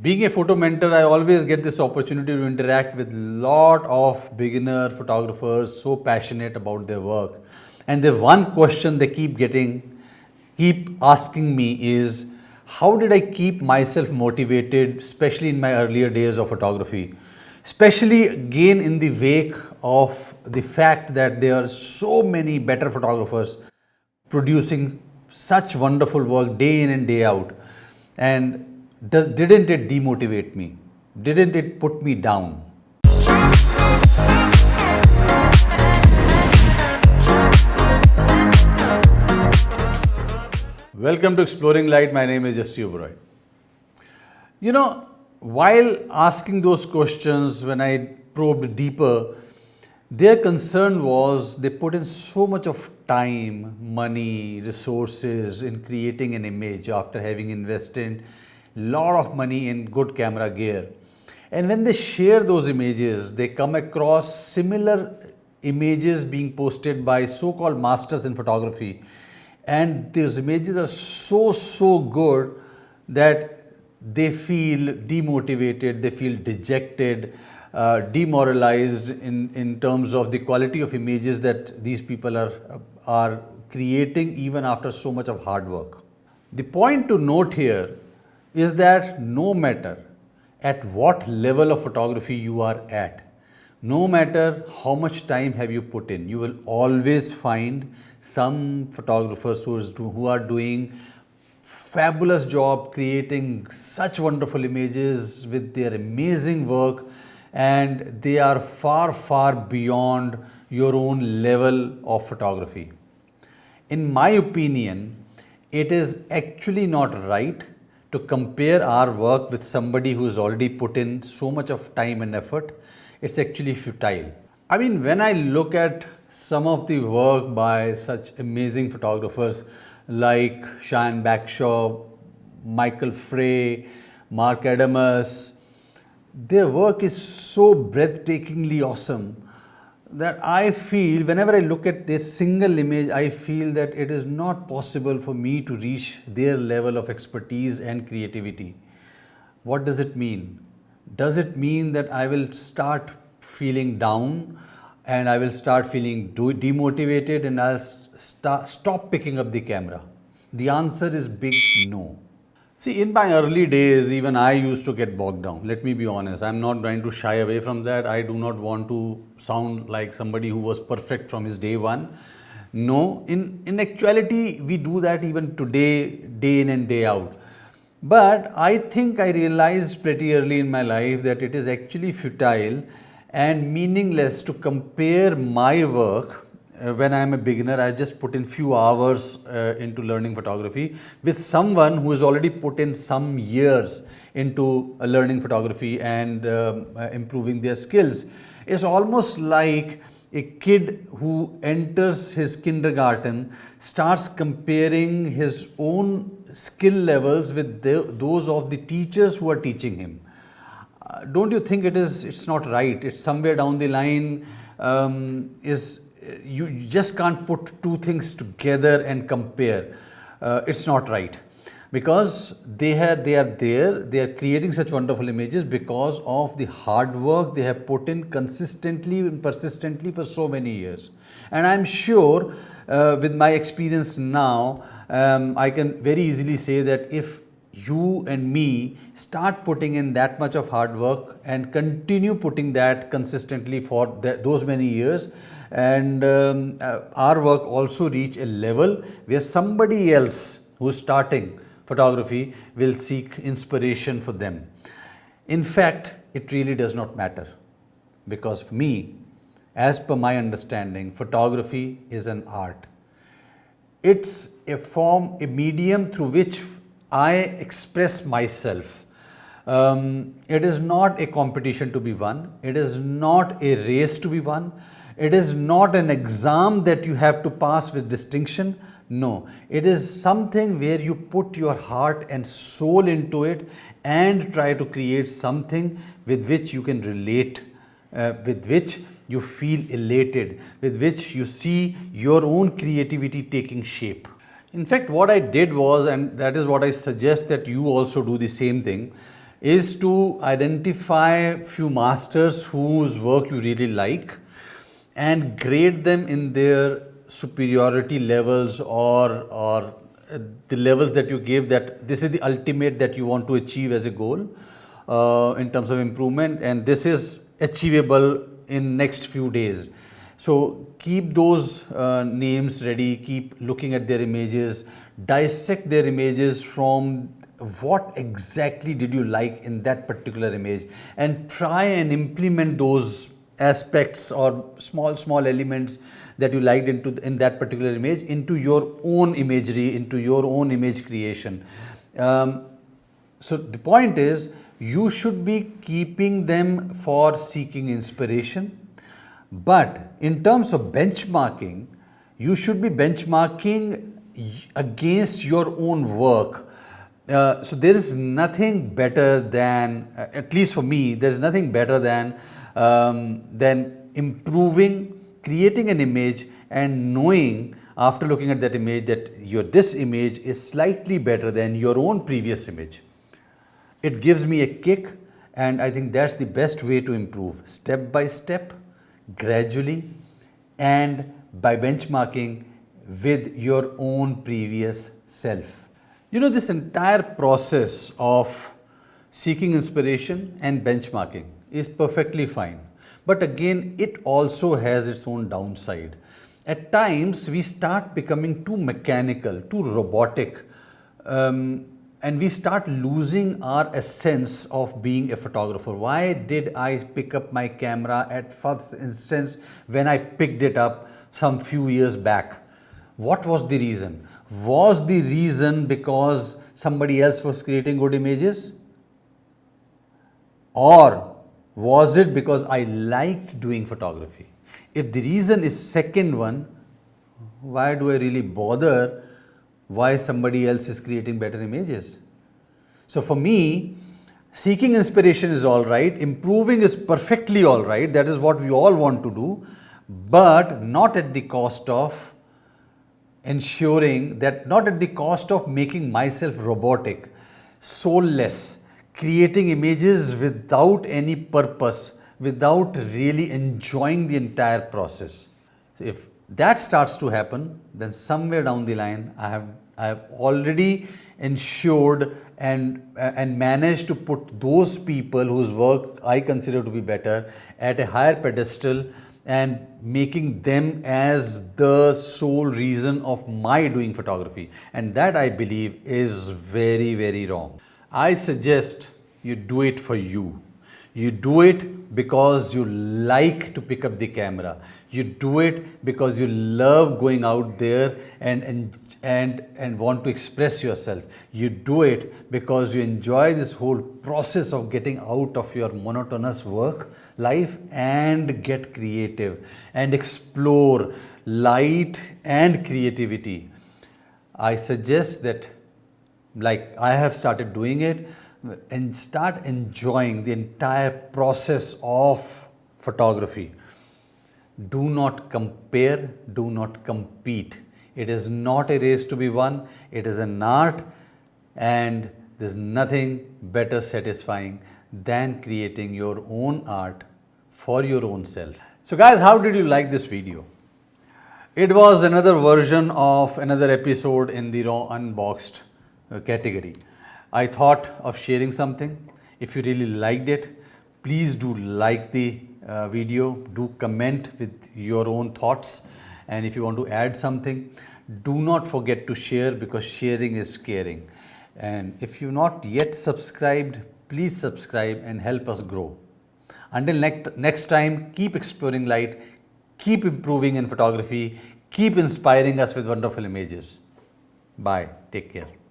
Being a photo mentor, I always get this opportunity to interact with lot of beginner photographers so passionate about their work. And the one question they keep asking me is, how did I keep myself motivated, especially in my earlier days of photography? Especially again in the wake of the fact that there are so many better photographers producing such wonderful work day in and day out. And didn't it demotivate me? Didn't it put me down? Welcome to Exploring Light. My name is Jassi Oberai. While asking those questions, when I probed deeper, their concern was they put in so much of time, money, resources in creating an image after having invested a lot of money in good camera gear. And when they share those images, they come across similar images being posted by so-called masters in photography. And these images are so good that they feel demotivated, they feel dejected, demoralized in terms of the quality of images that these people are creating even after so much of hard work. The point to note here is that no matter at what level of photography you are at, no matter how much time have you put in, you will always find some photographers who are doing fabulous job creating such wonderful images with their amazing work, and they are far beyond your own level of photography. In my opinion, it is actually not right to compare our work with somebody who's already put in so much of time and effort. It's actually futile. I mean, when I look at some of the work by such amazing photographers like Shane Backshaw, Michael Frey, Mark Adamus, their work is so breathtakingly awesome that I feel, whenever I look at this single image, I feel that it is not possible for me to reach their level of expertise and creativity. What does it mean? Does it mean that I will start feeling down and I will start feeling demotivated and I'll stop picking up the camera? The answer is big no. See, in my early days, even I used to get bogged down. Let me be honest. I'm not trying to shy away from that. I do not want to sound like somebody who was perfect from his day one. No, in actuality, we do that even today, day in and day out. But I think I realized pretty early in my life that it is actually futile and meaningless to compare my work when I am a beginner. I just put in few hours into learning photography with someone who has already put in some years into learning photography and improving their skills. It's almost like a kid who enters his kindergarten starts comparing his own skill levels with those of the teachers who are teaching him. Don't you think it's not right? It's somewhere down the line, is you just can't put two things together and compare. It's not right, because they are creating such wonderful images because of the hard work they have put in consistently and persistently for so many years. And I'm sure, with my experience now, I can very easily say that if you and me start putting in that much of hard work and continue putting that consistently for those many years, and our work also reach a level where somebody else who's starting photography will seek inspiration for them. In fact, it really does not matter, because for me, as per my understanding, photography is an art. It's a form, a medium through which I express myself. It is not a competition to be won. It is not a race to be won. It is not an exam that you have to pass with distinction. No, it is something where you put your heart and soul into it and try to create something with which you can relate, with which you feel elated, with which you see your own creativity taking shape. In fact, what I did was, and that is what I suggest that you also do the same thing, is to identify few masters whose work you really like and grade them in their superiority levels, or the levels that you give, that this is the ultimate that you want to achieve as a goal in terms of improvement, and this is achievable in next few days. So keep those names ready, keep looking at their images, dissect their images from what exactly did you like in that particular image, and try and implement those aspects or small elements that you liked in that particular image into your own imagery, into your own image creation. So the point is, you should be keeping them for seeking inspiration, but in terms of benchmarking, you should be benchmarking against your own work. So there is nothing better than, at least for me, there is nothing better than improving, creating an image and knowing after looking at that image that this image is slightly better than your own previous image. It gives me a kick, and I think that's the best way to improve, step by step, gradually, and by benchmarking with your own previous self. You know, this entire process of seeking inspiration and benchmarking is perfectly fine. But again, it also has its own downside. At times, we start becoming too mechanical, too robotic, and we start losing our essence of being a photographer. Why did I pick up my camera at first instance when I picked it up some few years back? What was the reason? Was the reason because somebody else was creating good images? Or was it because I liked doing photography? If the reason is second one, why do I really bother why somebody else is creating better images? So for me, seeking inspiration is all right, improving is perfectly all right, that is what we all want to do, but not at the cost of ensuring that, not at the cost of making myself robotic, soulless, creating images without any purpose, without really enjoying the entire process. So if that starts to happen, then somewhere down the line, I have already ensured and managed to put those people whose work I consider to be better at a higher pedestal, and making them as the sole reason of my doing photography. And that, I believe, is very, very wrong. I suggest you do it for you. You do it because you like to pick up the camera. You do it because you love going out there and want to express yourself. You do it because you enjoy this whole process of getting out of your monotonous work life and get creative and explore light and creativity. I suggest that, like I have started doing it, and start enjoying the entire process of photography. Do not compare, do not compete. It is not a race to be won, it is an art, and there's nothing better satisfying than creating your own art for your own self. So guys, how did you like this video? It was another version of another episode in the raw unboxed category. I thought of sharing something. If you really liked it, please do like the video, do comment with your own thoughts, and if you want to add something, do not forget to share, because sharing is caring. And if you've not yet subscribed, please subscribe and help us grow. Until next time, keep exploring light, keep improving in photography, keep inspiring us with wonderful images. Bye. Take care.